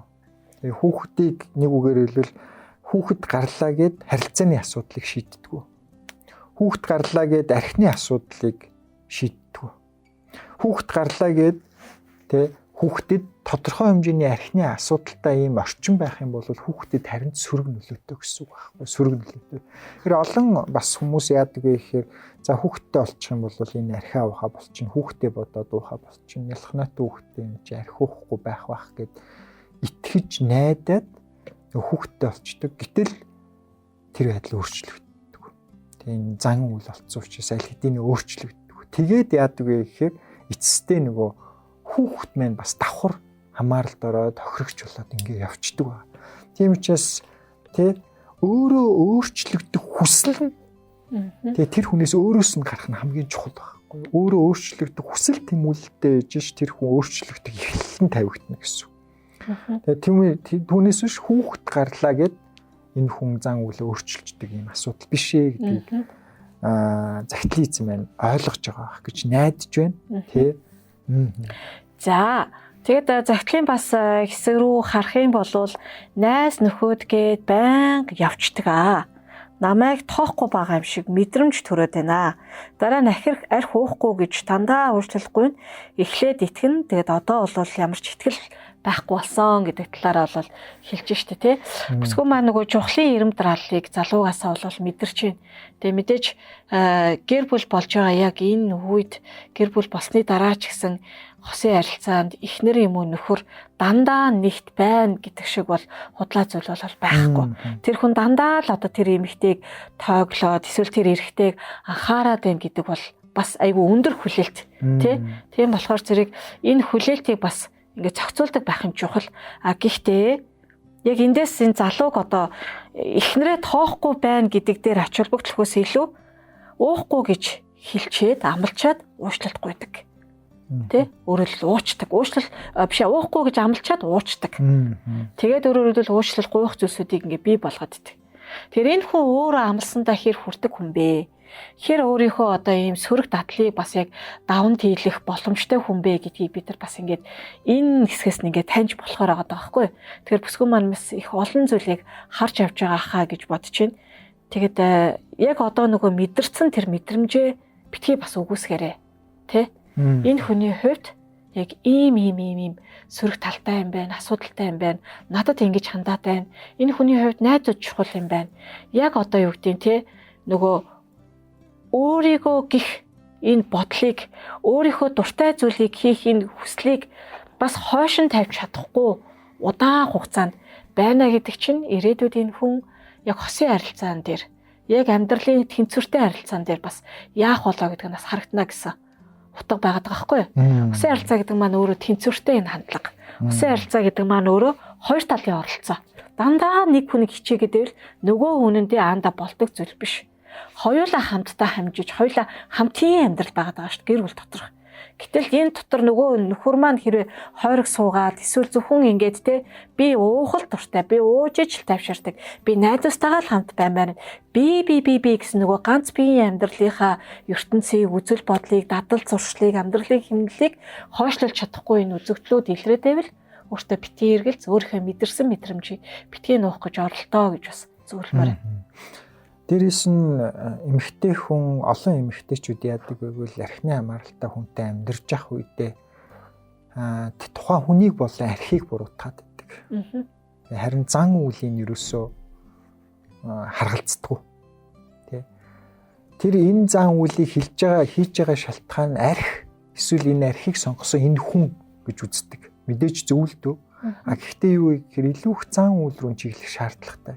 Тэгээ хүүхдийг нэг үгээр хэлбэл хүүхэд гарлаа гэд харилцааны асуудлыг шийддэг. Хүүхэд гарлаа гэд архины асуудлыг шийддэг. Хүүхэд гарлаа гэд тэ хүүхдэд тодорхой хэмжээний архины асуудалтай ийм орчин байх юм бол хүүхдэд харин сөрөг нөлөөтэй гэсэн үг байхгүй сөрөг нөлөөтэй. Тэгэхээр олон бас хүмүүс яадаг вэ гэхээр за хүүхдтэй олчих юм бол энэ архиа уухаа болчихно хүүхдэд бодоод уухаа болчихно ялхнаатай хүүхдэд юм чи архи уухгүй байх гэд итгэж найдаад хүүхдэд олчдөг. Гэтэл тэр адил өөрчлөгддөг. Тийм зан үйл олцсон учраас аль хэдийн өөрчлөгддөг. Тэгээд яадаг вэ гэхээр эцэстээ нөгөө хүүхэд маань бас давхар хамааралд ороод хохирогч болоод ингэ явцдаг ба. Тийм учраас тэ өөрөө өөрчлөгдөх хүсэл нь тэгээ тэр хүнээс өөрөөс нь гарах нь хамгийн чухал байхгүй. Өөрөө өөрчлөгдөх хүсэл тэмүүлэлтэй ээж ш тэр хүн өөрчлөгдөх эхлэл нь тавигдана гэсэн. Тэгээ түүнээс биш хүүхэд гарлаа гэд энэ хүн зан үйл өөрчилждэг юм асуудал биш ээ гэдгийг захидлын эзэн маань ойлгож байгаа гэж найдаж байна. Тэ За тэгэд захидлын бас хэсэг рүү харах юм бол найз нөхөд гээд байнга явцдаг намайг тоохгүй байгаа юм шиг мэдрэмж төрөөд байна. Дараа нь арх уухгүй гэж дандаа уучлахгүй эхлээд итгэн тэгээд одоо бол ямар ч итгэл байхгүй болсон гэдэг талаараа бол хэлж штэ тий. Бүсгүй маа нөгөө чухлын ирэм дарааллыг залуугаасаа бол мэдэрч байна. Тэгээ мэдээж гэр бүл болж байгаа яг энэ үед гэр бүл болсны дараа ч гэсэн хосын харилцаанд эхнэр юм уу нөхөр дандаа нэгт байна гэдэг шиг бол худлаа зүйл бол байхгүй. Тэр хүн дандаа л одоо тэр эмэгтэйг тооглоод эсвэл тэр эрэгтэйг анхаарад байна гэдэг бол бас айгүй өндөр хүлээлт тий. Тийм болохоор зэрэг энэ хүлээлтийг бас ингээд зохицуулдаг байх юм чухал. Гэхдээ яг эндээс энэ залууг одоо эхнэрээ тоохгүй байна гэдэг дээр ач холбогдлохоос илүү уухгүй гэж хэлчихэд амлчаад уучлалт гуйдаг. Тэ өөрөлд уучдаг. Уучлал биш уухгүй гэж амлчаад уучдаг. Тэгээд өөрөөр хэлбэл уучлал гуйх зүйлсүүдийг ингээ бий болгоод идэг. Тэгэхээр энэ хүн өөрөө амлсандаа хэр хүрдэг хүн бэ? Хэр өөрийнхөө одоо ийм сөрөг дадлыг бас яг даван тийлэх боломжтой хүн бэ гэдгийг бид нар бас ингээд энэ хэсгээс нь ингээд таньж болохоор байгаа даахгүй. Тэгэхээр бүсгүн маань бас их олон зүйлийг харж авч байгаа хаа гэж бодож байна. Тэгэд яг одоо нөгөө мэдэрсэн тэр мэдрэмжээ битгий бас үгүйсгээрээ. Тэ? Энэ хүний хувьд яг ийм сөрөг талтай юм байна, асуудалтай юм байна. Надад ингэж хандаатай байна. Энэ хүний хувьд найзууд чухал юм байна. Яг одоо юу гэдгийг те нөгөө өөрийгөө гих энэ бодлыг өөрийнхөө дуртай зүйлийг хийх энэ хүслийг бас хойш нь тавьж чадахгүй удаан хугацаанд байна гэдэг чинь ирээдүйд энэ хүн яг хосын харилцаан дээр яг амьдралын тэнцвэртэй харилцаан дээр бас яах болоо гэдэг нь бас харагдана гэсэн утга байгаад байгаа байхгүй юу? Хосын харилцаа гэдэг маань өөрөө тэнцвэртэй энэ хандлага. Хосын харилцаа гэдэг маань өөрөө хоёр талын оролцоо. Дандаа нэг хүнийг хичээгээд нөгөө үнэндээ анда болдог зүйл биш. Хоёулаа хамтдаа хамжиж, хоёулаа хамтын амьдрал байгаад байгаа шүү дээ. Гэр бүл доторх. Гэтэл энэ дотор нөгөө нөхөр маань хэрвээ хойрог суугаад эсвэл зөвхөн ингээд те би уухал дуртай, би ууж ижил тавьширдаг, би найзуудтайгаа л хамт баймаар би гэсэн нөгөө ганц биеийн амьдралынхаа ертөнцийг, үзэл бодлыг, дадал зуршлыг, амьдралын хэмнэлийг хойшлуулж чадахгүй энэ үзэгдлүүд илрээд байвал өөртөө битгий эргэлз өөрийнхөө мэдэрсэн мэдрэмжийг битгий нуух гэж оролдоо гэж бас зөвлөмөр. Дээрээс нь эмэгтэй хүн олон эмэгтэйчүүд яадаг гэвэл архины хамааралтай хүнтэй амьдарч явах үедээ тухайн хүнийг болон архийг буруутгаад байдаг. Харин зан үйлийн ерөөсөө харгалцдаг. Тэ. Тэр энэ зан үйлийг хийж байгаа шалтгаан арх эсвэл энэ архийг сонгосон энэ хүн гэж үздэг. Мэдээж зөв л дөө. Гэхдээ юу гэхээр илүү их зан үйл рүү чиглэх шаардлагатай.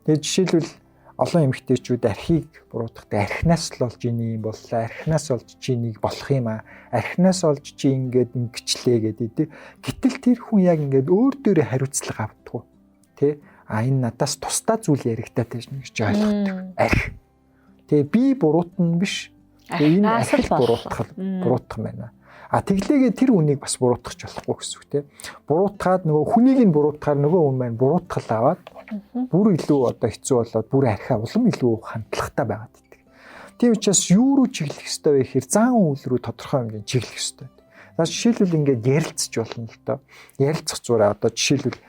Тэгээд жишээлбэл олон эмэгтэйчүүд архийг буруутгахдаа архинаас л олж ийн юм боллоо, архинаас олж чи нэг болох юм аа, архинаас олж чи ингээд ингэчлээ гэдэг тий. Гэтэл тэр хүн яг ингээд өөр дээрээ хариуцлага авдаггүй тий. Энэ надаас тусдаа зүйл яригадаад байж гэж ойлгодог. Арх. Тэгээ би буруутна биш. Тэгээ энэ архийг буруутгах байна. Тэглээгээ тэр үнийг бас буруутгах болохгүй гэсэн үг тий. Буруутгаад нөгөө хүнийг нь буруутгаар нөгөө хүн маань буруутгал аваад бүр илүү одоо хэцүү болоод бүр архиа улам илүү хандлагатай байгаад идэг. Тийм учраас юу руу чиглэх ёстой вэ гэхээр зан үйл рүү тодорхой хэмжээнд чиглэх ёстой. За жишээлбэл ингээд ярилцж болно л доо. Ярилцах зураа одоо жишээлбэл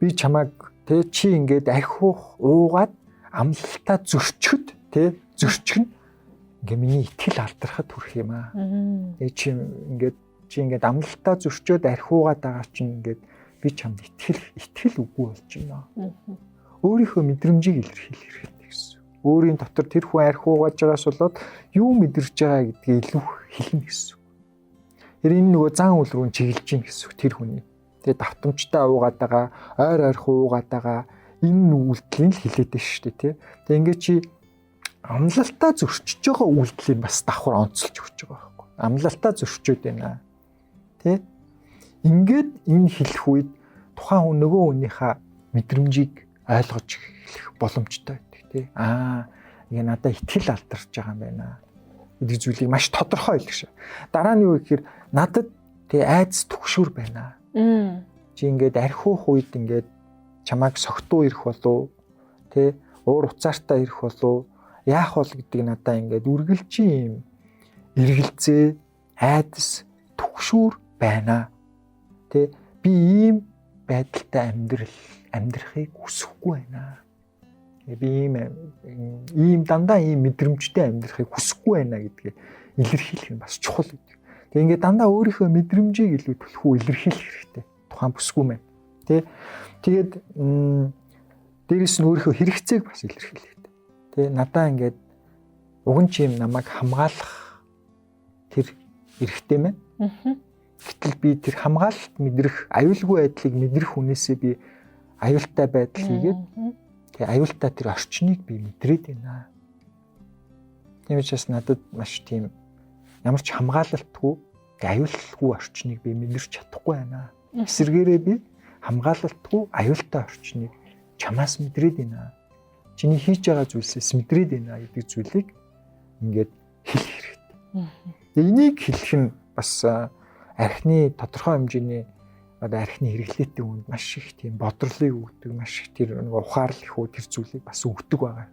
би чамайг тий чи ингээд архиух уугаад амлалтаа зөрчгöd тий зөрчгөн ингээ миний итгэл алдрахад хүрэх юм аа. Чи ингээд амлалтаа зөрчөөд архиугаад байгаа чинь ингээд би чамд итгэл үгүй болж байна. Өөрийнхөө мэдрэмжийг илэрхийлэх хэрэгтэй гэсэн. Өөрийн дотор тэр хүн архиугааж байгаас болоод юу мэдэрч байгаа гэдгийг илүү хэлнэ гэсэн. Тэр энэ нөгөө зан үйл рүү чиглэж гин гэсэн тэр хүний. Тэгээ давтамжтай уугаад байгаа, ойр архиугаад байгаа энэ үйлдэлийг л хэлээд байна шүү дээ, тий. Тэгээ ингээд чи амлалтаа зөрчиж байгаа үйлдэлийг бас давхар онцолж өгч байгаа байхгүй. Амлалтаа зөрчөөд байна. Тэ? Ингээд энэ хэлэх үед тухайн хүн нөгөө хүнийхээ мэдрэмжийг ойлгож эхлэх боломжтой байдаг тий. Ингээ надад итгэл алдарч байгаа юм байна гэдэг зүйлийг маш тодорхой хэлдэг шээ. Дараа нь юу гэхээр надад тий айдас түгшүүр байна. Чи ингээд архиух үед ингээд чамайг согтуу ирэх болов тий уур уцаартаа ирэх болов яах бол гэдгийг надаа ингээд үргэлж юм эргэлзээ айдас түгшүүр байна. Тэ би ийм байдалтай амьдрахыг хүсэхгүй байна. Би ийм дандаа ийм мэдрэмжтэй амьдрахыг хүсэхгүй байна гэдгийг илэрхийлэх нь бас чухал гэдэг. Тэгээ ингээд дандаа өөрийнхөө мэдрэмжийг илүү түлхүү илэрхийлэх хэрэгтэй. Тухайн бүсгүй мэн. Тэ тэгээд дээрэс нь өөрийнхөө хэрэгцээг бас илэрхийлэх хэрэгтэй. Тэ надаа ингээд уган чим намайг хамгаалах тэр эрхтэй мэн. Гэтэл би тэр хамгаалалт мэдрэх, аюулгүй байдлыг мэдрэх хүнээсээ би аюултай байдал хийгээд тэгээ аюултай тэр орчныг би мэдрээд байна. Тийм учраас надад маш тийм ямар ч хамгаалалтгүй аюулгүй орчныг би мэдэрч чадахгүй байна. Эсвэргээрээ би хамгаалалтгүй аюултай орчныг чамаас мэдрээд байна. Чиний хийж байгаа зүйлсээс мэдрээд байна гэдэг зүйлийг ингээд хэлэх хэрэгтэй. Энийг хэлэх нь бас архины тодорхой хэмжээний одоо архины хэрэглээтэй үнд маш их тийм бодрлыг өгдөг, маш их тэр нэг ухаарлал их үү тэр зүйлийг бас өгдөг байгаа.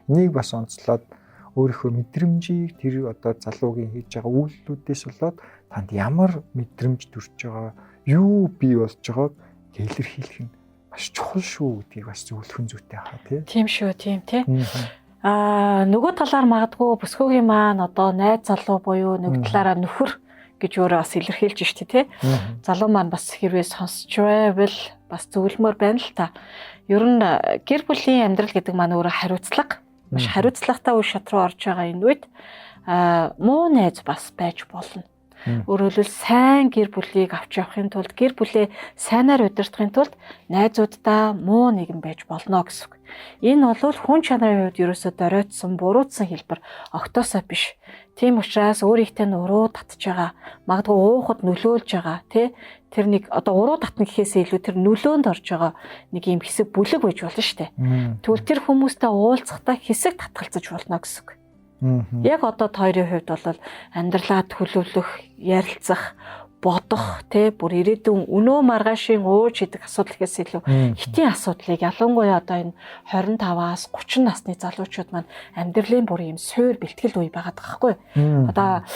Энийг бас онцлоод өөрийнхөө мэдрэмжийг тэр одоо залуугийн хийж байгаа үйлдэлүүдээс болоод танд ямар мэдрэмж төрж байгаа, юу бий болж байгааг илэрхийлэх нь маш чухал шүү гэдгийг бас зөвлөхөн зүйтэй хаа тийм шүү тийм тий. Нөгөө талаар магадгүй бүсгүйгийн маань одоо найз залуу буюу нэг талаараа нөхөр гэж өөрөө бас илэрхийлж штэ тий. Залуу маань бас хэрвээ сонсч байвал бас зөвлөмөр байна л та. Ер нь гэр бүлийн амьдрал гэдэг маань өөрөө хариуцлага, маш хариуцлагатай үе шат руу орж байгаа энэ үед муу найз бас байж болно. Өөрөөр хэлбэл сайн гэр бүлийг авч явахын тулд гэр бүлээ сайнаар удирдахын тулд найзуудтай муу нэгэн байж болно гэсэн үг. Энэ бол хүн чанарын хувьд ерөөсөө доройтсон, буруутсан хэлбэр огтоосоо биш. Тийм учраас өөрийнхөө нуруу татж байгаа, магадгүй уухад нөлөөлж байгаа, тэр нэг одоо уруу татна гэхээсээ илүү тэр нөлөөнд орж байгаа нэг юм хэсэг бүлэг байж болно шүү дээ. Тэгвэл тэр хүмүүстэй уулзахдаа хэсэг татгалзаж болно гэсэн үг. Яг одоо хоёрын хувьд бол амьдралаа төлөвлөх, ярилцах, бодох, бүр ирээдүйн өнөө маргаашийн ууж идэх асуудал гэхээс илүү хэтийн асуудлыг ялангуяа одоо энэ 25-аас 30 насны залуучууд маань амьдралын бүр юм суур бэлтгэл үе байгаад байгаа хгүй. Одоо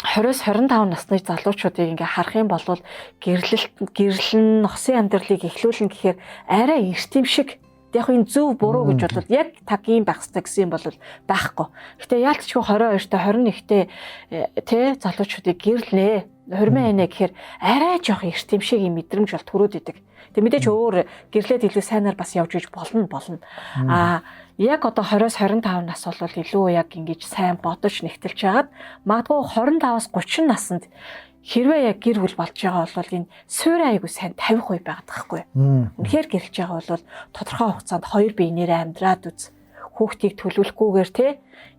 20-с 25 насны залуучуудыг ингээ харах юм бол гэрлэн носын амьдралыг эхлүүлнэ гэхээр арай эрт юм шиг. Яг энэ зөв буруу гэж бол яг таг юм байх хэрэгтэй гэсэн юм бол байхгүй. Гэтэ яалтчгүй 22-т 21-т залуучуудыг гэрлэнэ. Хурмын инэ гэхээр арай жоох эрт юм шиг юм мэдрэмж бол төрөөд идэг. Тэг мэдээч өөр гэрлээд илүү сайнаар бас явж иж болно. Яг одоо 20-с 25 нас бол илүү яг ингэж сайн бодож нэгтэлж хагаад магадгүй 25-аас 30 наснд хэрвээ яг гэр бүл болж байгаа бол энэ суурь айгу сайн 50% байгаад байхгүй. Үнэхээр гэрлэж байгаа бол тодорхой хугацаанд хоёр биенээрээ амьдраад үз. Хүүхдийг төлөвлөхгүйгээр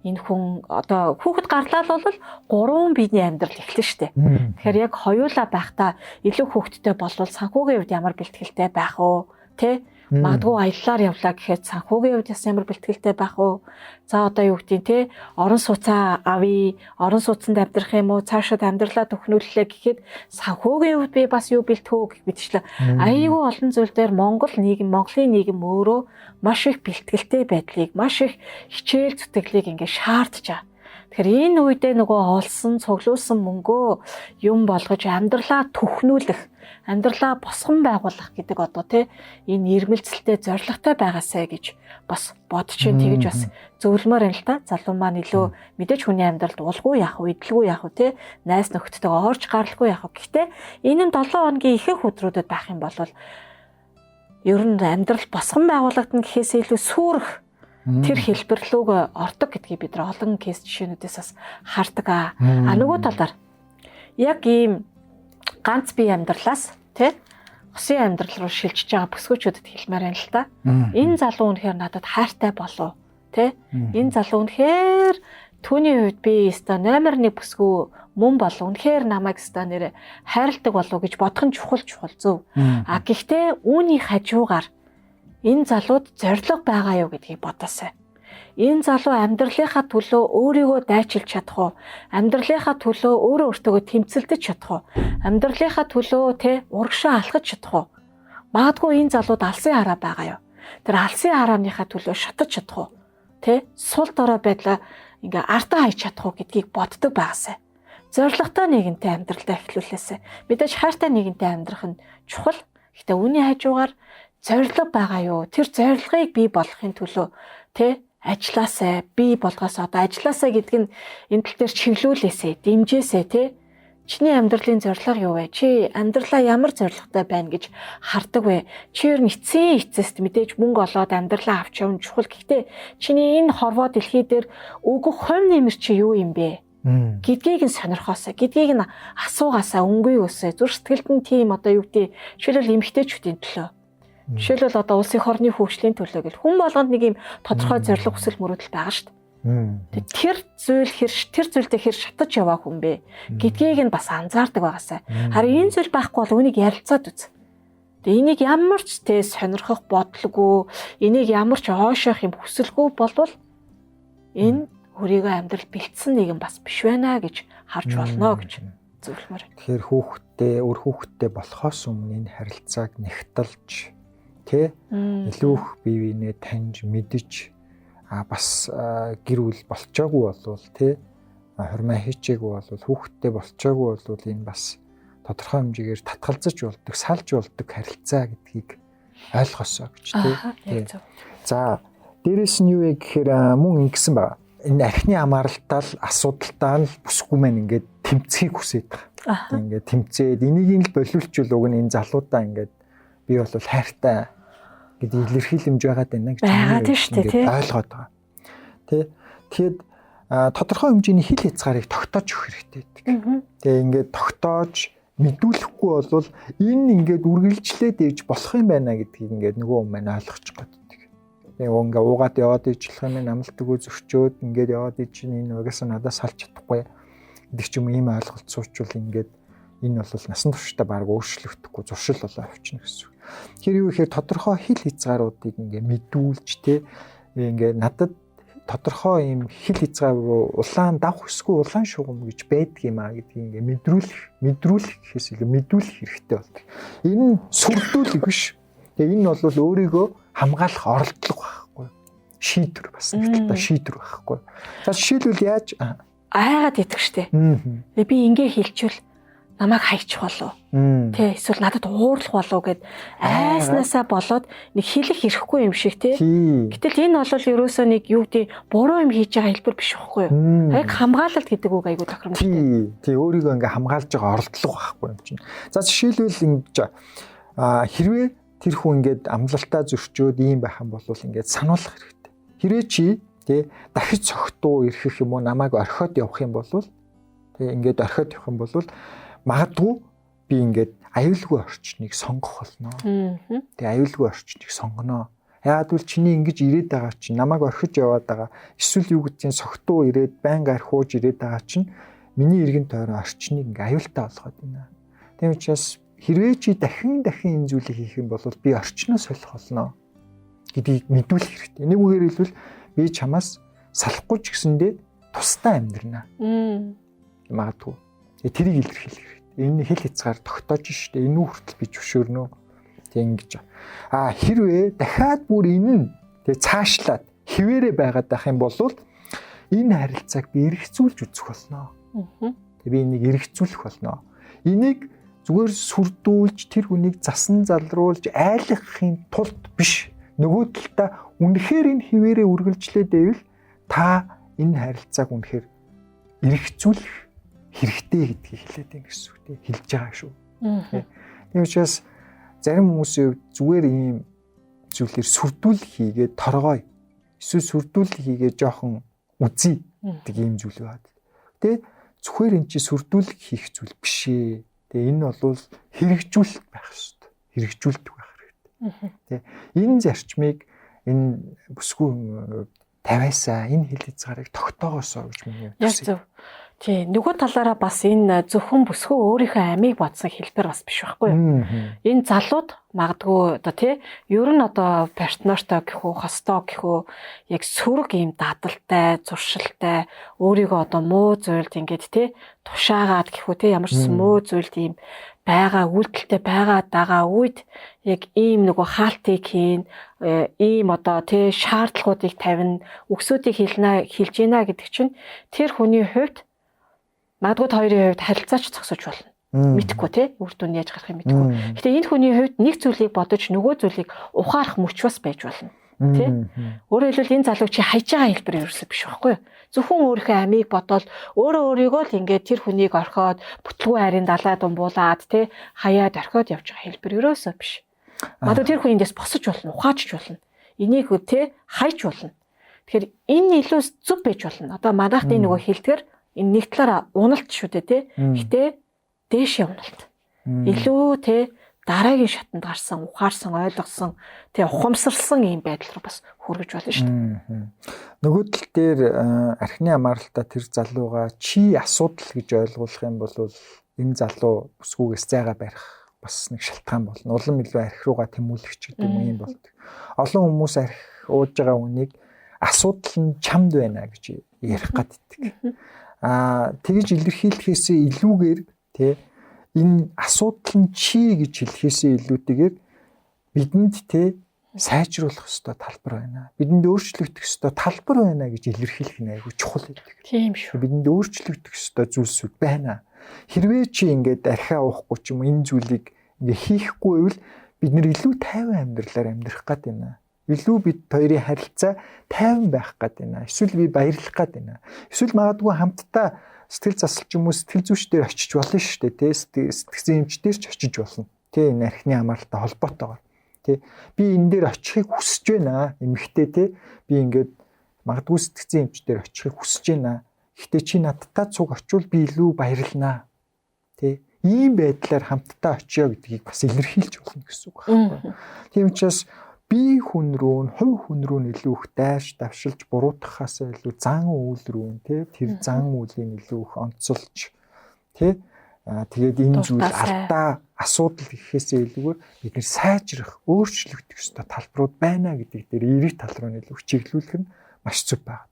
энэ хүн одоо хүүхэд гарлаа бол гурван биений амьдрал эхэлнэ штэ. Тэгэхээр яг хоёулаа байхдаа илүү хүүхдтэй болвол санхүүгийн хувьд ямар бэлтгэлтэй байх вэ? Магадгүй аяллаар явлаа гэхэд санхүүгийн хувьд ямар бэлтгэлтэй байх вэ? За одоо юу гэдгийг орон сууцаа авъя, орон сууцанд амьдрах юм уу, цаашаад амьдралаа төхнүүллээ гэхэд санхүүгийн хувьд би бас юу бэлтгэв гэх мэтчлээ. Айгүй олон зүйл дээр Монголын нийгэм өөрөө маш их бэлтгэлтэй байдлыг, маш их хичээл зүтгэлийг ингээ шаардж байгаа. Тэгэхээр энэ үедээ нөгөө олсон, цуглуулсан мөнгөө юм болгож амьдралаа төхнүүлэх, амьдралаа босгон байгуулах гэдэг одоо энэ ирмэлцэлтэй зорилготой байгаасай гэж бас бодож тэгж бас зөвлөмөр юм л та. Залуу маань илүү мэдээж хүний амьдралд уулгүй яах вэ, идэлгүй яах вэ, найз нөхдөдтэйгээ орж гаралгүй яах вэ. Гэхдээ энэ нь 7 хоногийн ихэнх өдрүүдэд байх юм бол ер нь амьдрал босгон байгуулагдана гэхээс илүү сүрэх тэр хэлбэрлүүг ордог гэдгийг бид нар олон кейс жишээнүүдээс бас хардаг. Нөгөө талаар яг ийм ганц бие амьдралаас хосын амьдрал руу шилжиж байгаа бүсгүүчүүдэд хэлмээр байна л да. Энэ залуу үнэхээр надад хайртай болов. Энэ залуу үнэхээр түүний хувьд би өстой номер 1 бүсгүй мөн болов. Үнэхээр намайг өстой нэрэ хайрладаг болов гэж бодох нь чухал зөв. Гэхдээ үүний хажуугаар энэ залууд зориг байгаа юу гэдгийг бодоосай. Энэ залуу амьдралынхаа төлөө өөрийгөө дайчилж чадах уу? Амьдралынхаа төлөө өөрөө өөртөө тэмцэлдэж чадах уу? Амьдралынхаа төлөө урагшаа алхаж чадах уу? Магадгүй энэ залууд алсын хараа байгаа юу? Тэр алсын харааныхаа төлөө шатаж чадах уу? Сул дорой байдлаа ингээ артаа хайж чадах уу гэдгийг боддог байгаасай. Зоригтой нэгэнтэй амьдралдаа эхлүүлээсэй. Мэдээж хайртай нэгэнтэй амьдрах нь чухал. Гэхдээ үүний хажуугаар зориг байгаа юу? Тэр зорилгыг бий болгохын төлөө ажилласаа, бий болгоос одоо ажилласаа гэдэг нь энэ тал дээр чиглүүлээсэй, дэмжээсэй Чиний амьдралын зорилго юу вэ? Чи амьдралаа ямар зорилготой байна гэж хардаг вэ? Чи ер нь эцэст мэдээж мөнгө олоод амьдралаа авч явна чухал. Гэхдээ чиний энэ хорвоо дэлхий дээр өгөх хувь нэмэр чи юу юм бэ? Гэдгийг нь сонирхоосаа, гэдгийг нь асуугаасаа, өнгөйгөөсөө зүр сэтгэлд нь тийм одоо юу гэдэг жишээлбэл эмэгтэйчүүдийн төлөө. Жишээлбэл одоо улсын хорны хөгжлийн төлөө гэл хүн болгонд нэг юм тодорхой зорилго хүсэл мөрөөдөл байгаа шүү дээ. Тэр зүйлдээ хэр шатаж яваа хүн бэ гэдгийг нь бас анзаардаг байгаасай. Харин энэ зүйл байхгүй бол үнийг ярилцаад үз. Тэгээ энийг ямар ч сонирхох бодлого, энийг ямар ч оошоох юм хүсэлгүй болвол энэ өөрийгөө амьдрал бэлдсэн нэгэн бас биш байна гэж харж болно гэж зөвлөмөр. Тэгэхээр хүүхэд хүүхдтэй өөр хүүхдтэй болохоос өмнө энэ харилцааг нэгтэлж тий илүү их бие биенээ таньж мэдж бас гэр бүл болчоогүй болвол тий хормоо хийчээгүй болвол хүүхдтэй болчоогүй болвол энэ бас тодорхой хэмжээгээр татгалзаж болдог, салж болдог харилцаа гэдгийг ойлгосоо гэж тий. За дээрэс нь юу вэ гэхээр мөн ингэсэн байна. Энэ архины хамааралтай л асуудалтай л бүсгүй маань ингээд тэмцэхийг хүсээд байгаа. Ингээд тэмцээд энийг л болиулчвал уг нь энэ залуудаа ингээд би бол хайртай гэдэг илэрхийлэмж байгаад байна гэж ингээд ойлгоод байгаа. Тэ тэгэд тодорхой хэмжээний хил хязгаарыг тогтоож өгөх хэрэгтэй гэдэг. Тэгээ ингээд тогтоож мэдүүлэхгүй болвол энэ ингээд үргэлжлээд ээж болох юм байна гэдгийг ингээд нөгөө хүмүүс маань ойлгочих гээд. Тэгээ ингээ уугаад яваад ижлэх юм амлалтгүй зөрчөөд ингээд яваад иж энэ угаасаа надаас салж чадахгүй гэдэг ч юм ийм ойлголт суучвал ингээд энэ бол насан туршдаа баг өөрчлөгдөхгүй зуршил болоо авчна гэсэн. Тэгэхээр юу гэхээр тодорхой хил хязгааруудыг ингээ мэдүүлж те ингээ надад тодорхой ийм хил хязгаар улаан давх эсвэл улаан шугам гэж байдаг юм а гэдгийг ингээ мэдрүүлэх гэхээс илүү мэдүүлэх хэрэгтэй болдог. Энэ сүрдүүлэх биш. Тэгээ энэ бол өөрийгөө хамгаалах оролдлого байхгүй. Шийдвэр бас нэг талаа шийдвэр байхгүй. За жишээлбэл яаж айгаад идэх штэ. Би ингээ хэлчихвэл намайг хайчих болов. Тэ эсвэл надад уурлах болов гэд айснасаа болоод нэг хэлэх хэрэггүй юм шиг тий. Гэтэл энэ бол ерөөсөө нэг юу гэдэг буруу юм хийж байгаа хэлбэр биш байхгүй юу? Яг хамгаалалт гэдэг үг айгуу тохиромжтой. Тий өөрийгөө ингээ хамгаалж байгаа оролдлого байхгүй юм чинь. За жишээлбэл ингэж хэрвээ тэр хүн ингээд амлалтаа зөрчөөд ийм байх юм бол ингээд сануулах хэрэгтэй. Хэрвээ чи тий дахиж цогтуу ирэх юм уу намайг орхиод явах юм бол тий ингээд орхиод явах юм бол магадгүй би ингээд аюулгүй орчныг сонгох болно. Тэгээ аюулгүй орчныг сонгоно. Яагад бол чиний ингэж ирээд байгаа чинь намайг орхиж яваад байгаа. Эсвэл юу гэдгийг цогтуу ирээд байнга архууж ирээд байгаа чинь миний эргэн тойрон орчныг ингээ аюултай болгоод байна. Тийм учраас хэрвээ чи дахин энэ зүйлийг хийх юм бол би орчноо солих болно гэдгийг мэдүүлэх хэрэгтэй. Нэг үгээр хэлбэл би чамаас салахгүй ч гэсэндээ тусдаа амьдрнаа. Магадгүй. Тэрийг илэрхийлэх хэрэгтэй. Энэ хил хязгаар тогтоож штэ. Энэ хүртэл би зөвшөөрнө. Тэг ингэж. Хэрвээ дахиад бүр энэ тэг цаашлаад хിവэрэ байгаад байх юм бол энэ харилцааг би эргэцүүлж үзэх болно. Тэг би энийг эргэцүүлэх болно. Энийг зүгээр сүрдүүлж тэр хүнийг засан залруулж айлгахын тулд биш. Нөгөө талдаа үнэхээр энэ хിവэрэ үргэлжлээд байвал та энэ харилцааг үнэхээр эргэцүүлэх хэрэгтэй гэдгийг хэлээд байна гэсэн үг тийм хэлж байгаа шүү. Тийм учраас зарим хүмүүсийн хувьд зүгээр ийм зүйлээр сүрдүүлэх хийгээд торгой эсвэл сүрдүүлэх хийгээд жоохон үзий гэдэг ийм зүйл байна. Тэ зүгээр эн чи сүрдүүлэх хийх зүйл биш ээ. Тэгээ энэ бол хэрэгжүүлэлт байх ёстой. Хэрэгжүүлдэг байх хэрэгтэй. Тэ энэ зарчмыг энэ бүсгүй тавиасаа энэ хил хязгаарыг тогтоогоосоо гэж миний хүсэж. Тий, нөгөө талаараа бас энэ зөвхөн бүсгүй өөрийнхөө амийг бодсон хэлбэр бас биш байхгүй юу? Энэ залууд магадгүй одоо тий, ер нь одоо партнертой гэхүү, хостоо гэхүү яг сөрөг ийм дадалтай, зуршилтай, өөрийгөө одоо муу зүйлд ингээд тий, тушаагаад гэхүү тий, ямар ч муу зүйлд ийм байгаа үйлдэлтэй байгаа үед яг ийм нөгөө хаалтыг хийн, ийм одоо тий шаардлагуудыг тавина, үгсүүдийг хэлж гинэ гэдэг чинь тэр хүний хувьд магадгүй хоёрын хувьд харилцаач зогсож болно. Мэдхгүй тий үр дүн яаж гарахыг мэдхгүй. Гэтэ энэ хүний хувьд нэг зүйлийг бодож нөгөө зүйлийг ухаарах мөч бас байж болно. Тий. Өөрөөр хэлбэл энэ залуу чи хайж байгаа хэлбэр ерөөсөө биш байхгүй юу? Зөвхөн өөрийнхөө амийг бодоод өөрийгөө л ингээд тэр хүнийг орхиод бүтлгүй харин далай думбуулаад тий хаяад орхиод явж байгаа хэлбэр ерөөсөө биш. Магадгүй тэр хүн эндээс босож болно, ухаачж болно. Энийг тий хайж болно. Тэгэхээр энэ илүү зүв байж болно. Одоо манайхны нөгөө хэлдгэр энэ нэг талаараа уналт шүү дээ тий. Гэтэ дээшээ уналт. Илүү тий дараагийн шатанд гарсан, ухаарсан, ойлгосон, тий ухамсарлсан ийм байдал руу бас хүргэж болно шүү дээ. Нөгөө тал дээр архины хамааралтай тэр залууга чи асуудал гэж ойлгуулах юм бол энэ залуу бүсгүйгээс зайгаа барих бас нэг шалтгаан болно. Улам илүү архи руугаа тэмүүлэгч гэдэг юм болдог. Олон хүмүүс архи ууж байгаа хүнийг асуудал нь чамд байна гэж ярих гаддаг. Тэгж илэрхийлэхээс илүүгээр тий энэ асуудал нь чи гэж хэлхээсээ илүүтэйгээр бидэнд те сайжруулах ёстой талбар байна. Бидэнд өөрчлөгдөх ёстой талбар байна гэж илэрхийлэх нь айгүй чухал байдаг. Тийм шүү. Бидэнд өөрчлөгдөх ёстой зүйлсүүд байна. Хэрвээ чи ингээд архиа уухгүй ч юм уу энэ зүйлийг ингээ хийхгүй байвал бид нэр илүү тайван амьдралаар амьдрах гээд байна. Илүү бид хоёрын харилцаа тайван байх гээд байна. Эсвэл би баярлах гээд байна. Эсвэл магадгүй хамтдаа сэтгэл засалч юм уу сэтгэл зүйч дээр очиж болно шүү дээ. Тэ сэтгцэн эмч дээр ч очиж болно. Тэ энэ архины хамааралтай холбоотойгоор. Тэ би энэ дээр очихыг хүсэж байна. Эмэгтэй тэ би ингээд магадгүй сэтгцэн эмч дээр очихыг хүсэж байна. Гэхдээ чи надтай цуг очивол би илүү баярлнаа. Тэ ийм байдлаар хамтдаа очиё гэдгийг бас илэрхийлж болно гэсэн үг байхгүй. Тийм учраас би хүн рүү, хувь хүн рүү илүү их дайрч давшилж буруутгахаас илүү зан үйл рүү тэ тэр зан үеийг илүү их онцолж тэ тэгээд энэ зүйл алдаа асуудал гэхээсээ илүүгээр бид нэр сайжрах, өөрчлөгдөх ёстой талбарууд байна гэдэг дээр эрэг тал руу илүү чиглүүлэх нь маш зөв байна.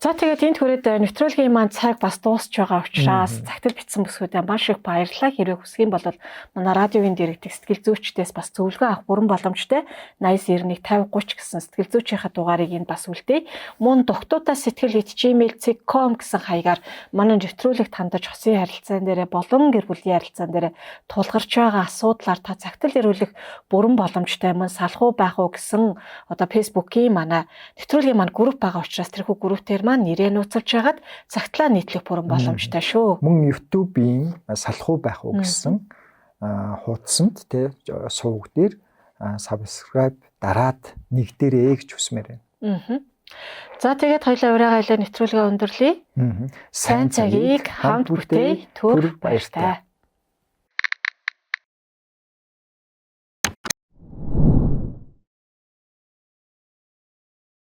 За тэгээд энэ түрээд нэвтрүүлгийн маань цаг бас дуусч байгаа учраас цагтл битсэн бүсгүүдэд маш их баярлалаа. Хэрвээ хүсэх юм бол манай радиогийн дэргэдэг сэтгэл зүйчдээс бас зөвлөгөө авах бүрэн боломжтой 8091 50 30 гэсэн сэтгэл зүйчийнхаа дугаарыг энд бас үлдээе. Мөн doktota.gmail.com гэсэн хаягаар манай нэвтрүүлэгт хандаж хосын харилцаан дээрээ болон гэр бүлийн харилцаан дээрээ тулгарч байгаа асуудлаар та цагтл ирүүлэх бүрэн боломжтой мөн салхуу байх уу гэсэн одоо Facebook-ийн манай нэвтрүүлгийн маань групп байгаа учраас тэрхүү группээр нэрээ нууцлж хагаад цагтлаа нийтлэх бүрэн боломжтой шүү. Мөн YouTube-ийн салхуу байх уу гэсэн хуудсанд тэ сувг дээр subscribe дараад нэгдэрээ гэж хүсмээр байна. За тэгээд хоёлаа урайгаа хэлээ нэвтрүүлгээ өндөрлөе. Сайн цагийг хамт бүтээй. Түр баяртай.